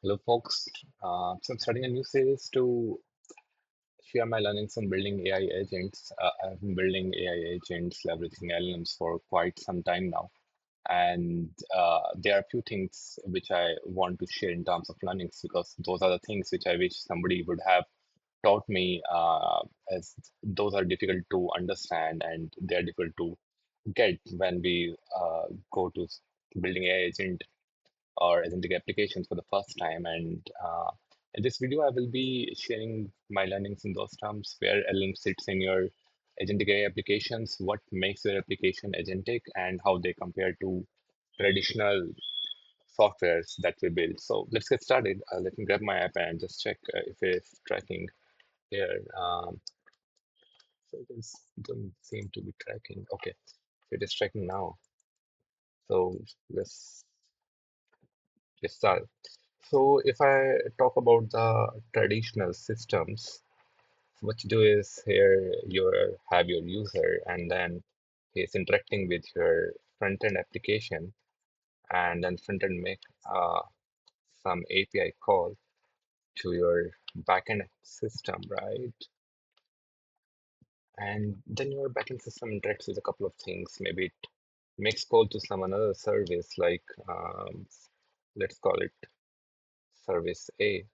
Hello, folks. So I'm starting a new series to share my learnings on building AI agents. I've been building AI agents leveraging LLMs for quite some time now. And there are a few things which I want to share in terms of learnings because those are the things which I wish somebody would have taught me, as those are difficult to understand and they're difficult to get when we go to building AI agent or agentic applications for the first time. And in this video, I will be sharing my learnings in those terms, where LLM sits in your agentic AI applications, what makes your application agentic, and how they compare to traditional softwares that we build. So let's get started. Let me grab my app and just check if it's tracking here. So it is, doesn't seem to be tracking. Okay, it is tracking now. So let's get started. So if I talk about the traditional systems, what you do is here you have your user and then he's interacting with your front-end application, and then front-end make some API call to your backend system, right? And then your backend system interacts with a couple of things. Maybe it makes call to some another service like let's call it service A.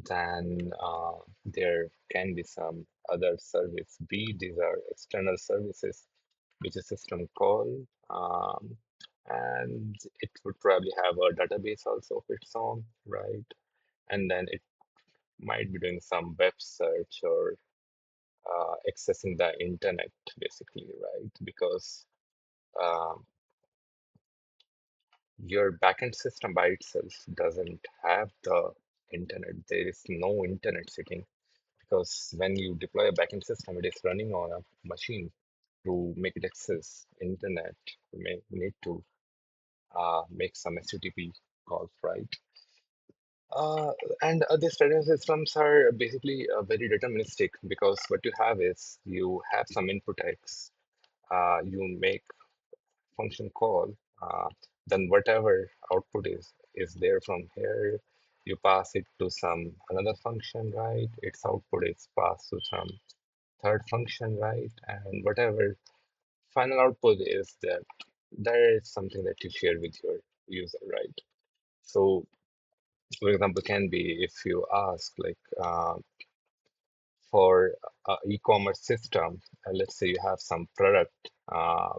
Then there can be some other service B. These are external services, which is system call. And it would probably have a database also of its own, right? And then it might be doing some web search or accessing the internet, basically, right? Because um, your backend system by itself doesn't have the internet. There is no internet sitting because when you deploy a backend system, it is running on a machine. To make it access internet, we need to make some HTTP calls, right? Uh, and these trading systems are basically very deterministic because what you have is you have some input X, you make function call, then whatever output is there from here, you pass it to some another function, right? Its output is passed to some third function, right? And whatever final output is that is something that you share with your user, right? So, for example, can be if you ask like for e-commerce system, let's say you have some product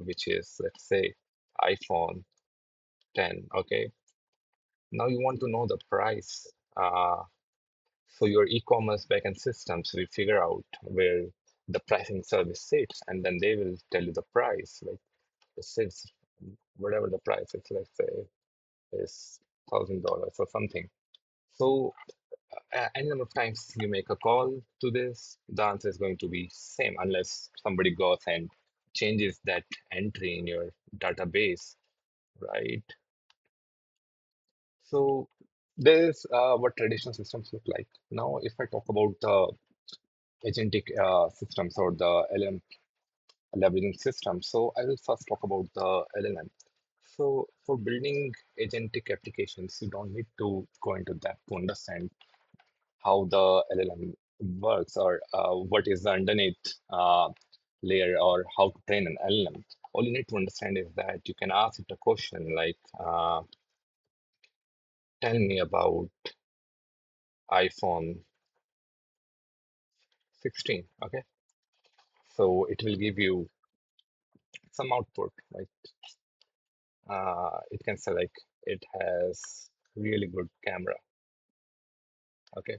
which is, let's say, iPhone 10. Okay, now you want to know the price. So your e-commerce backend systems will figure out where the pricing service sits, and then they will tell you the price. Like it sits whatever the price is, let's say is $1,000 or something. So any number of times you make a call to this, the answer is going to be same unless somebody goes and changes that entry in your database, right? So this is what traditional systems look like. Now, if I talk about the agentic systems or the LM leveraging systems, so I will first talk about the LLM. So for building agentic applications, you don't need to go into depth to understand how the LLM works or what is the underneath layer or how to train an LLM. All you need to understand is that you can ask it a question like, tell me about iPhone 16, okay? So it will give you some output, like it can say like it has really good camera, okay?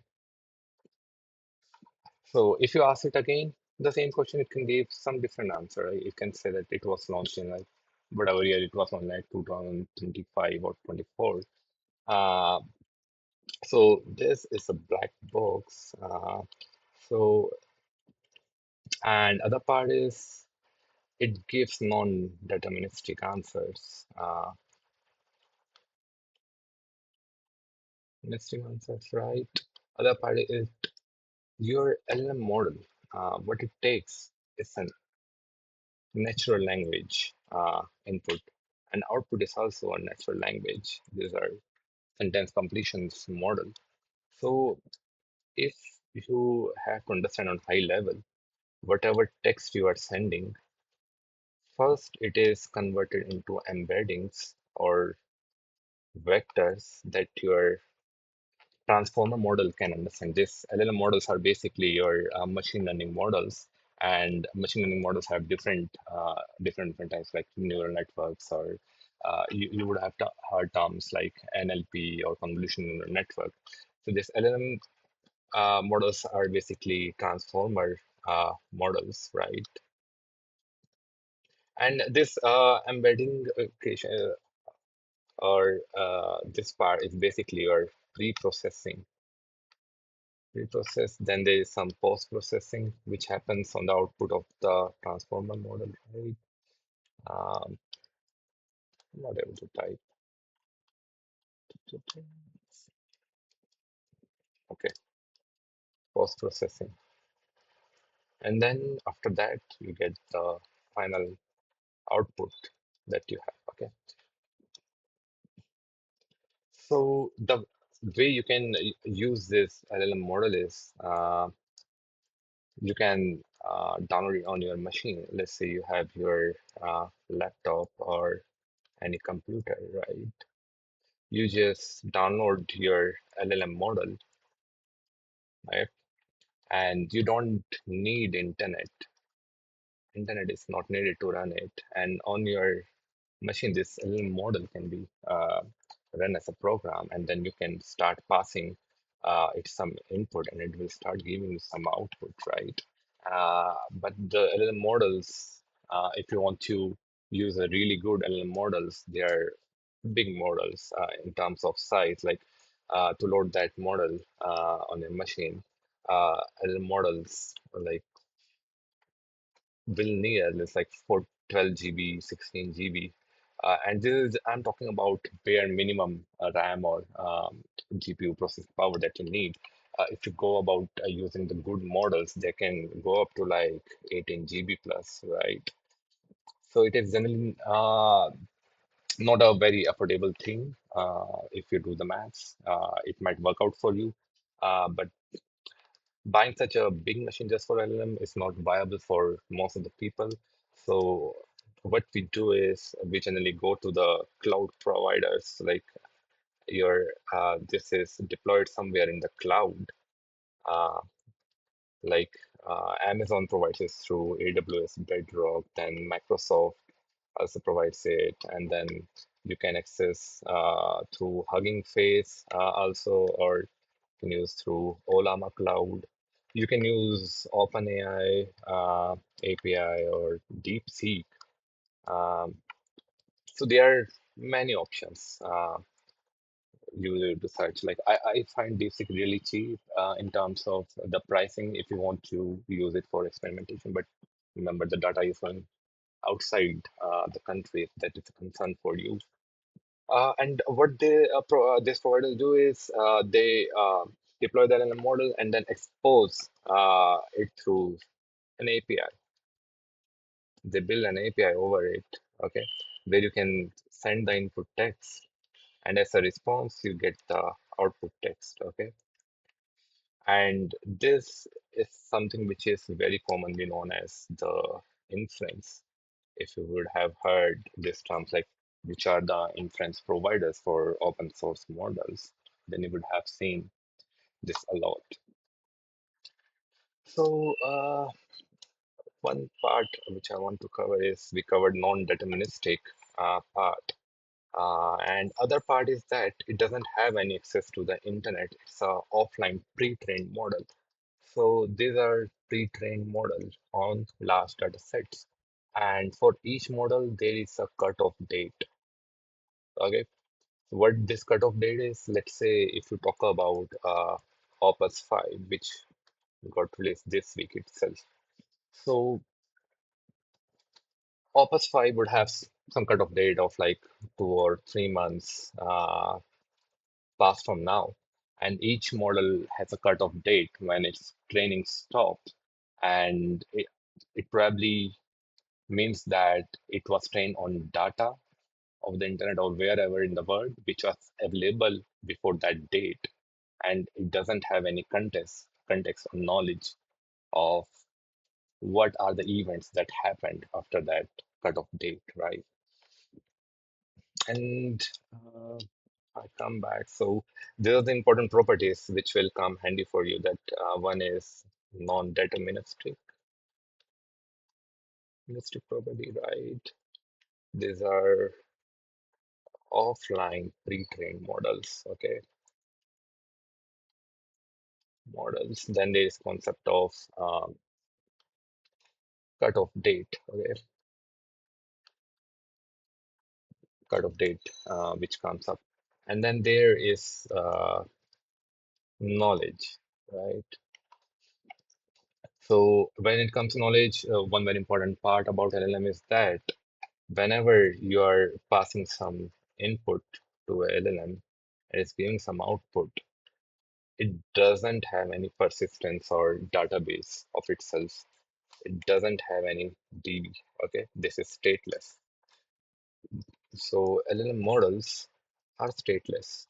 So if you ask it again, the same question, it can give some different answer. Right? It can say that it was launched in like whatever year it was on, like 2025 or 24. Uh, so this is a black box. So and other part is it gives non-deterministic answers. Deterministic answers, right? Other part is your LLM model. What it takes is an natural language input, and output is also a natural language. These are sentence completions model. So if you have to understand on high level, whatever text you are sending, first it is converted into embeddings or vectors that your transformer model can understand. This LLM models are basically your machine learning models, and machine learning models have different types like neural networks, or you would have heard terms like NLP or convolutional neural network. So this LLM models are basically transformer models, right? And this embedding creation or this part is basically your pre-processing. Pre-process, then there is some post-processing which happens on the output of the transformer model, right? Um, I'm not able to type. Okay, post-processing. And then after that, you get the final output that you have, okay? So the way you can use this LLM model is you can download it on your machine. Let's say you have your laptop or any computer, right? You just download your LLM model, right? And you don't need internet. Internet is not needed to run it. And on your machine, this LLM model can be run as a program, and then you can start passing it some input, and it will start giving you some output, right? But the LLM models, if you want to use a really good LLM models, they are big models in terms of size. Like to load that model on a machine, LLM models like will near it's like for 12 GB, 16 GB. And this is, I'm talking about bare minimum RAM or GPU processing power that you need. If you go about using the good models, they can go up to like 18 GB plus, right? So it is generally not a very affordable thing. If you do the maths, it might work out for you. But buying such a big machine just for LLM is not viable for most of the people. So what we do is we generally go to the cloud providers, like your this is deployed somewhere in the cloud, uh, like Amazon provides this through AWS Bedrock, then Microsoft also provides it, and then you can access through Hugging Face also, or can use through Olama Cloud. You can use OpenAI API or DeepSeek. Um, so there are many options you will to search. Like I find DeepSeek really cheap in terms of the pricing if you want to use it for experimentation. But remember, the data is going outside the country. If that is a concern for you. And what this providers do is they deploy the LLM model and then expose it through an API. They build an API over it, okay, where you can send the input text, and as a response, you get the output text, okay. And this is something which is very commonly known as the inference. If you would have heard these terms like which are the inference providers for open source models, then you would have seen this a lot. So one part which I want to cover is we covered non-deterministic part. And other part is that it doesn't have any access to the internet. It's a offline pre-trained model. So these are pre-trained models on large data sets. And for each model, there is a cutoff date. Okay. So what this cutoff date is, let's say if you talk about Opus 5, which got released this week itself. So Opus 5 would have some cutoff date of like 2 or 3 months past from now. And each model has a cutoff date when its training stops. And it probably means that it was trained on data of the internet or wherever in the world which was available before that date, and it doesn't have any context or knowledge of what are the events that happened after that cutoff date, right? And I come back. So these are the important properties which will come handy for you. That one is non-deterministic property, right? These are offline pre-trained models, okay? Models. Then there is concept of cutoff date, okay? Cutoff date, which comes up. And then there is knowledge, right? So when it comes to knowledge, one very important part about LLM is that whenever you are passing some input to a LLM and it's giving some output, it doesn't have any persistence or database of itself. It doesn't have any DB. Okay, this is stateless. So LLM models are stateless.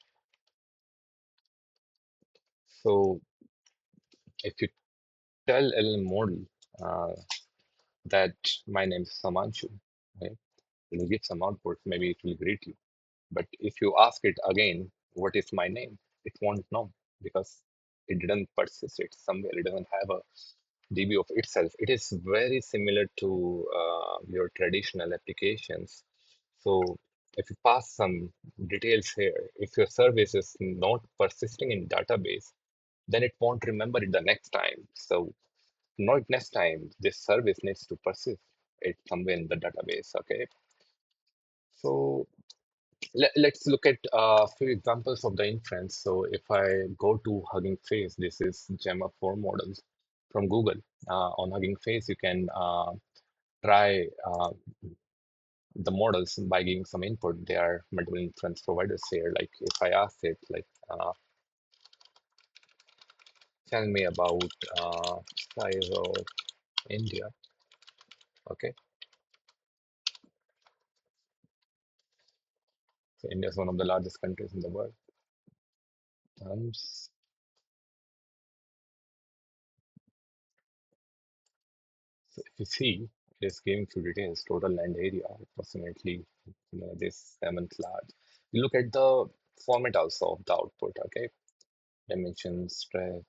So if you tell LLM model uh, that my name is Samanshu, right, it will give some output. Maybe it will greet you. But if you ask it again, what is my name? It won't know because it didn't persist it somewhere. It doesn't have a DB of itself. It is very similar to your traditional applications. So if you pass some details here, if your service is not persisting in database, then it won't remember it the next time. So not next time, this service needs to persist it somewhere in the database. Okay. So let's look at a few examples of the inference. So if I go to Hugging Face, this is Gemma 4 models from Google. On Hugging Face, you can try the models by giving some input. There are multiple inference providers here. Like if I ask it, like, tell me about size of India. Okay, so India is one of the largest countries in the world. So if you see, it is giving few details, total land area, approximately, this seventh large. You look at the format also of the output, okay? Dimensions, stress,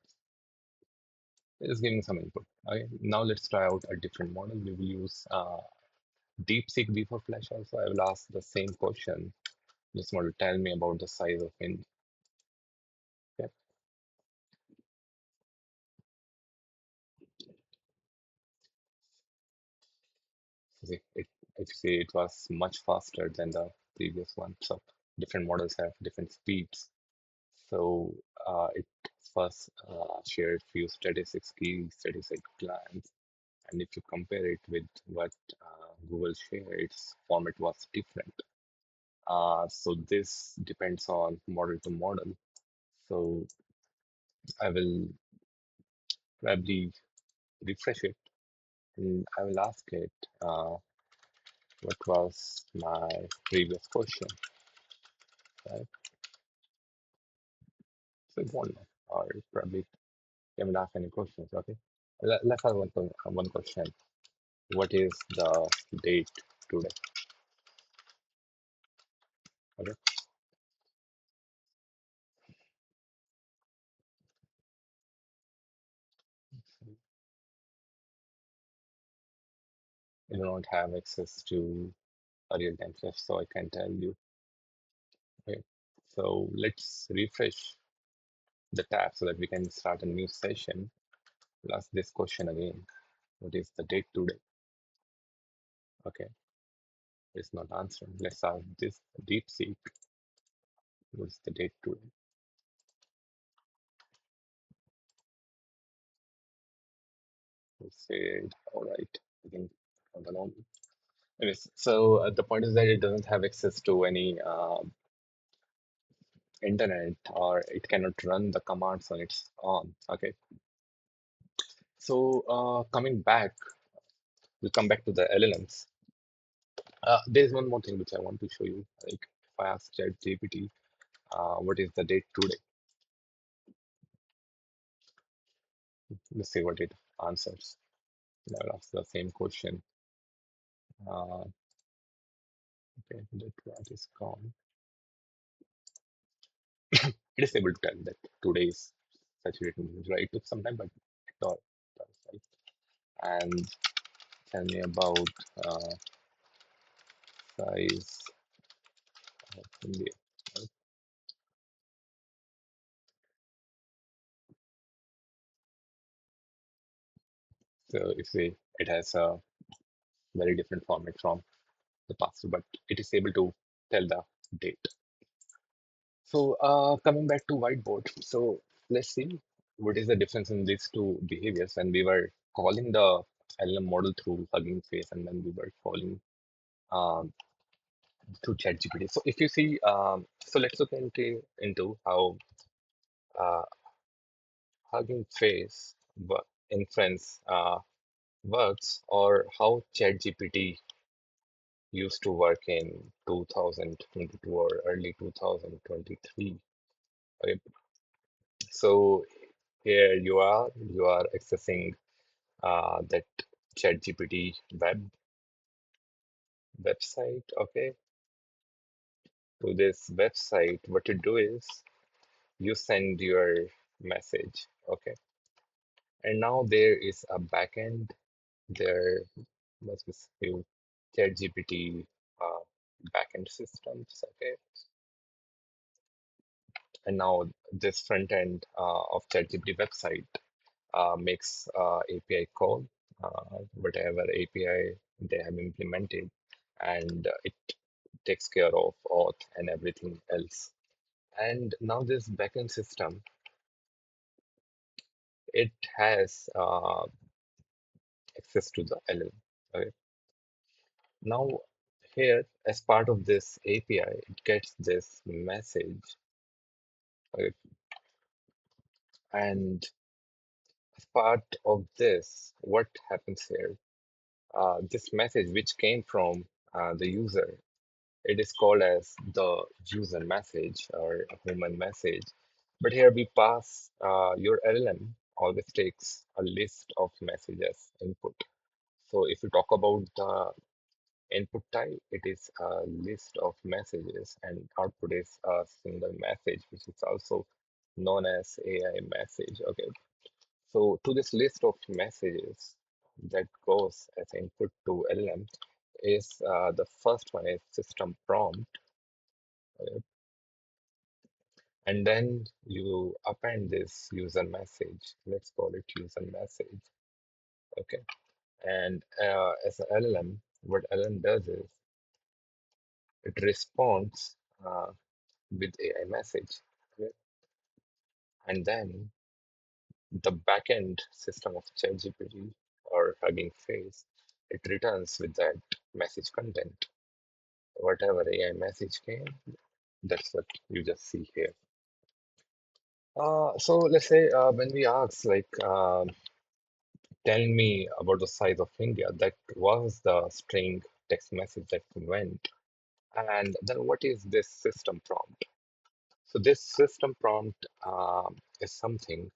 it is giving some input. Okay, now let's try out a different model. We will use DeepSeek before Flash also. I will ask the same question. This model tell me about the size of India. Okay. So see, if you see, it was much faster than the previous one. So different models have different speeds. So it first shared few statistics, key statistic plans, and if you compare it with what Google shared, its format was different. So this depends on model to model. So I will probably refresh it and I will ask it what was my previous question, right? So it won't know, or it probably can ask any questions. Okay, let's have one question. What is the date today? Okay, you do not have access to a real-time flash, so I can tell you. Okay, so let's refresh the tab so that we can start a new session. We'll ask this question again. What is the date today? Okay, it's not answering. Let's ask this DeepSeek. What's the date today? We'll say, all right, I think I don't know. Anyways, so the point is that it doesn't have access to any internet, or it cannot run the commands on its own. Okay, so coming back, we'll come back to the LLMs. There's one more thing which I want to show you. Like if I ask ChatGPT, What is the date today? Let's see what it answers. That's the same question. Uh, okay, that what is gone. It is able to tell that today is saturated news, right? It took some time, but it all does, right? And tell me about uh, size of India. Right? So if we, it has a very different format from the past, but it is able to tell the date. So coming back to whiteboard, so let's see what is the difference in these two behaviors when we were calling the LLM model through Hugging Face and when we were calling um, through ChatGPT. So if you see, so let's look into how uh, Hugging Face inference works, or how ChatGPT used to work in 2022 or early 2023. Okay. So here you are accessing that ChatGPT website. Okay, to this website, what you do is you send your message. Okay, and now there is a backend. There must be few ChatGPT uh, backend systems. Okay, and now this front end of ChatGPT website makes API call, whatever API they have implemented, and it takes care of auth and everything else. And now this backend system, it has access to the LLM. Okay. Now here, as part of this API, it gets this message. Okay. And as part of this, what happens here? This message, which came from the user, it is called as the user message or a human message. But here we pass your LLM always takes a list of messages input. So if you talk about the input type, it is a list of messages, and output is a single message, which is also known as AI message. Okay. So to this list of messages that goes as input to LLM is the first one is system prompt. uh, And then you append this user message. Let's call it user message. Okay. And as an LLM, what LLM does is it responds with AI message. Okay. And then the backend system of ChatGPT or Hugging Face, it returns with that message content. Whatever AI message came, that's what you just see here. So let's say when we ask like tell me about the size of India. That was the string text message that went. And then what is this system prompt? So this system prompt is something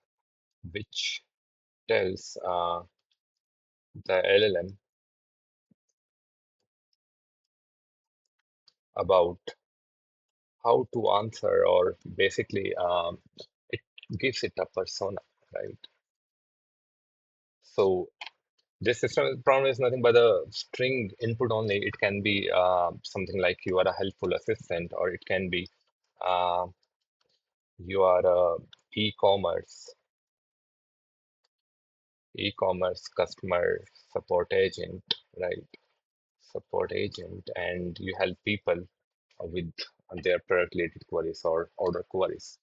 which tells the LLM about how to answer, or basically it gives it a persona, right? So this system prompt is nothing but a string input only. It can be something like you are a helpful assistant, or it can be uh, you are a e-commerce e-commerce customer support agent, right? Support agent, and you help people with their product related queries or order queries.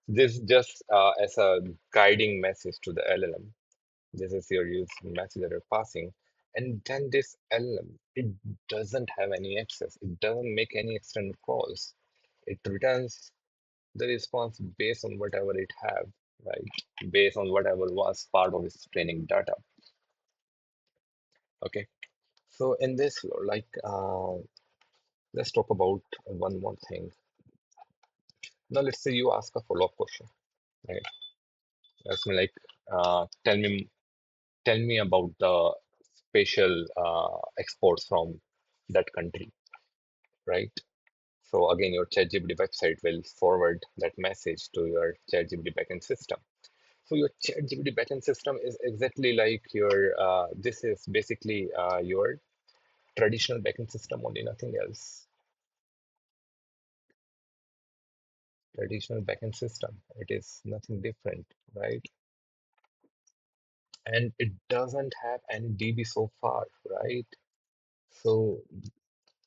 This just as a guiding message to the LLM. This is your use message that you're passing. And then this LLM, it doesn't have any access. It doesn't make any external calls. It returns the response based on whatever it have, right? Based on whatever was part of its training data. Okay. So in this, like, let's talk about one more thing. Now let's say you ask a follow-up question, right? That's like, tell me about the spatial exports from that country, right? So again, your ChatGPT website will forward that message to your ChatGPT backend system. So your ChatGPT backend system is exactly like your, this is basically your traditional backend system, only nothing else. Traditional backend system, it is nothing different, right? And it doesn't have any DB so far, right? So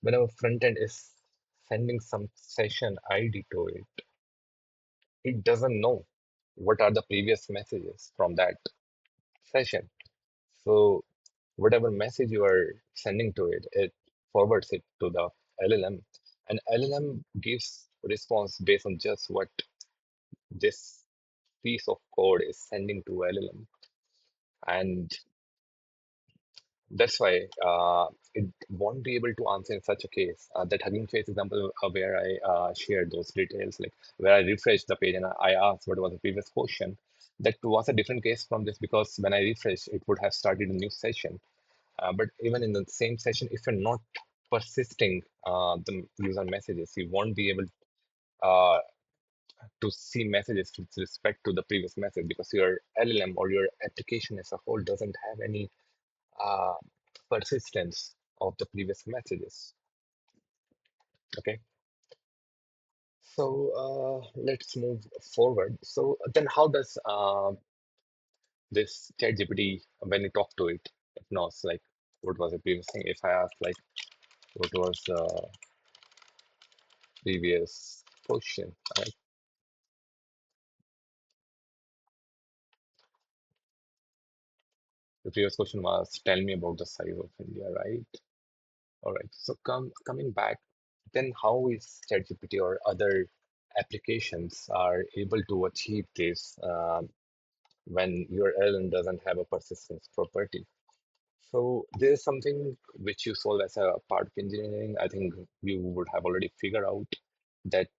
whenever front end is sending some session ID to it, it doesn't know what are the previous messages from that session. So whatever message you are sending to it, it forwards it to the LLM, and LLM gives response based on just what this piece of code is sending to LLM, and that's why it won't be able to answer in such a case. That Hugging Face example where I shared those details, like where I refreshed the page and I asked what was the previous question. That was a different case from this because when I refresh, it would have started a new session. But even in the same session, if you're not persisting the user messages, you won't be able uh, to see messages with respect to the previous message because your LLM or your application as a whole doesn't have any uh, persistence of the previous messages. Okay, so let's move forward. So then, how does this ChatGPT, when you talk to it, it knows like what was the previous thing? If I ask like what was the previous question, right? The previous question was tell me about the size of India, right? All right. So coming back, then how is ChatGPT or other applications are able to achieve this when your LLM doesn't have a persistence property? So there's something which you solve as a part of engineering. I think you would have already figured out that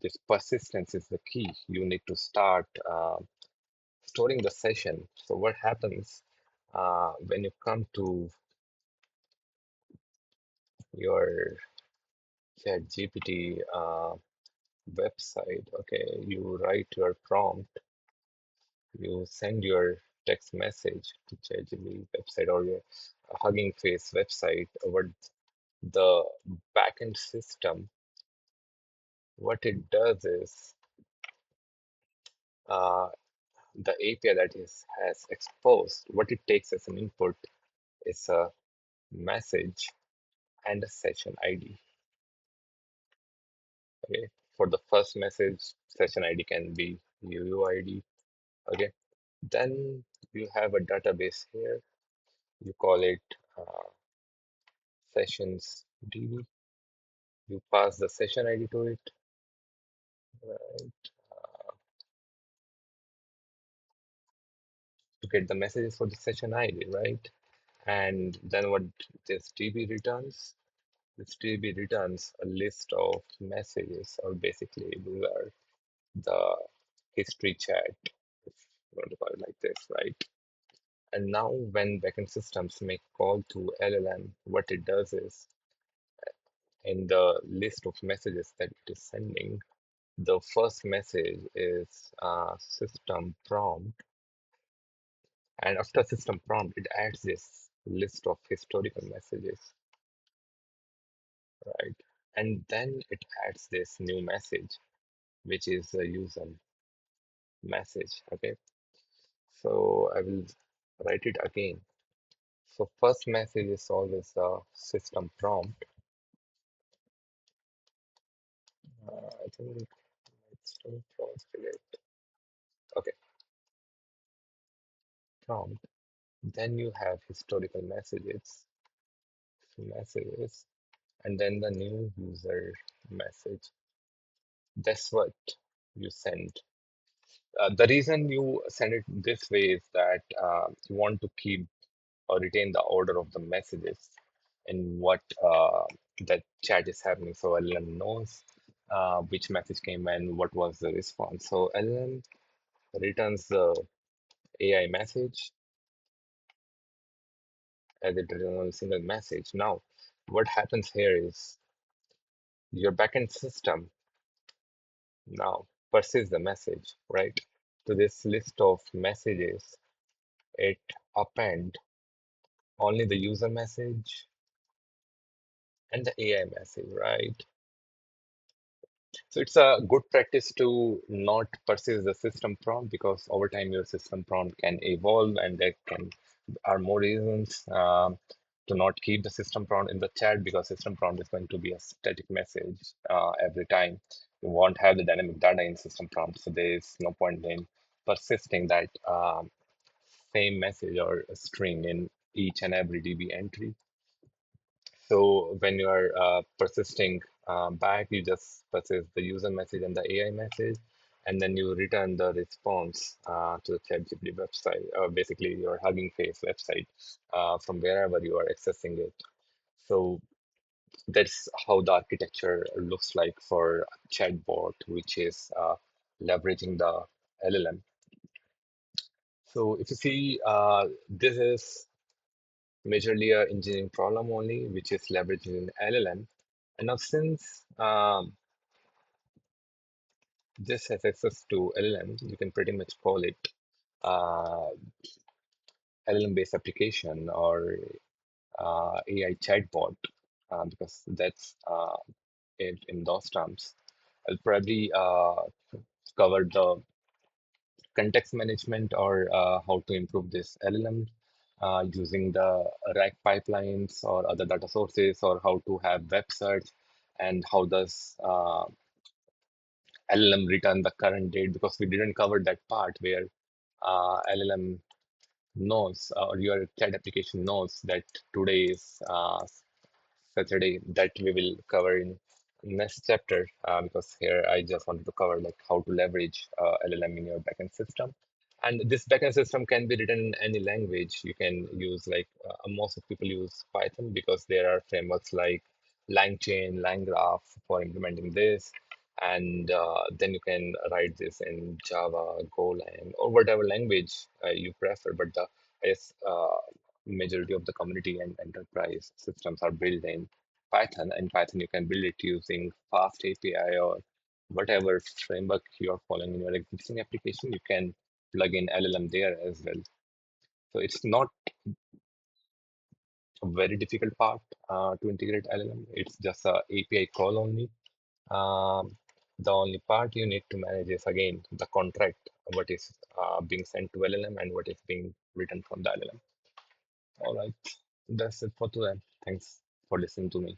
this persistence is the key. You need to start storing the session. So what happens when you come to your ChatGPT website? Okay, you write your prompt, you send your text message to ChatGPT website or your Hugging Face website over the backend system. What it does is uh, the API that is has exposed, what it takes as an input is a message and a session ID. Okay, for the first message, session ID can be UUID. Okay, then you have a database here. You call it sessions DB. You pass the session ID to it, right, to get the messages for the session ID, right? And then what this DB returns? This DB returns a list of messages, or basically these are the history chat, if you want to call it like this, right? And now when backend systems make call to LLM, what it does is in the list of messages that it is sending, the first message is system prompt, and after system prompt, it adds this list of historical messages, right? And then it adds this new message, which is a user message. Okay, so I will write it again. So first message is always a system prompt. I think it's select. Okay, prompt. Then you have historical messages, and then the new user message. That's what you send. The reason you send it this way is that you want to keep or retain the order of the messages in what that chat is happening. So LLM knows which message came and what was the response. So LLM returns the AI message as it returns a single message. Now, what happens here is your backend system now perceives the message, right? To this list of messages, it append only the user message and the AI message, right? So it's a good practice to not persist the system prompt because over time your system prompt can evolve and there can are more reasons to not keep the system prompt in the chat because system prompt is going to be a static message every time. You won't have the dynamic data in system prompt, so there is no point in persisting that same message or string in each and every DB entry. So when you are persisting back, you just persist the user message and the AI message, and then you return the response to the ChatGPT website, or basically your Hugging Face website from wherever you are accessing it. So that's how the architecture looks like for a chatbot, which is leveraging the LLM. So if you see, this is majorly a engineering problem only, which is leveraging LLM. And now since this has access to LLM, you can pretty much call it uh, LLM-based application or AI chatbot because that's in those terms. I'll probably cover the context management or how to improve this LLM using the RAG pipelines or other data sources or how to have websites and how does LLM return the current date because we didn't cover that part where LLM knows or your chat application knows that today is Saturday that we will cover in next chapter because here I just wanted to cover like how to leverage LLM in your backend system. And this backend system can be written in any language. You can use like most of people use Python because there are frameworks like LangChain, LangGraph for implementing this. And then you can write this in Java, Golang, or whatever language you prefer. But the is majority of the community and enterprise systems are built in Python. And Python, you can build it using fast API or whatever framework you're following in your existing application. You can plug in LLM there as well. So it's not a very difficult part to integrate LLM. It's just a API call only. Um, the only part you need to manage is again the contract, what is being sent to LLM and what is being written from the LLM. All right, that's it for today. Thanks for listening to me.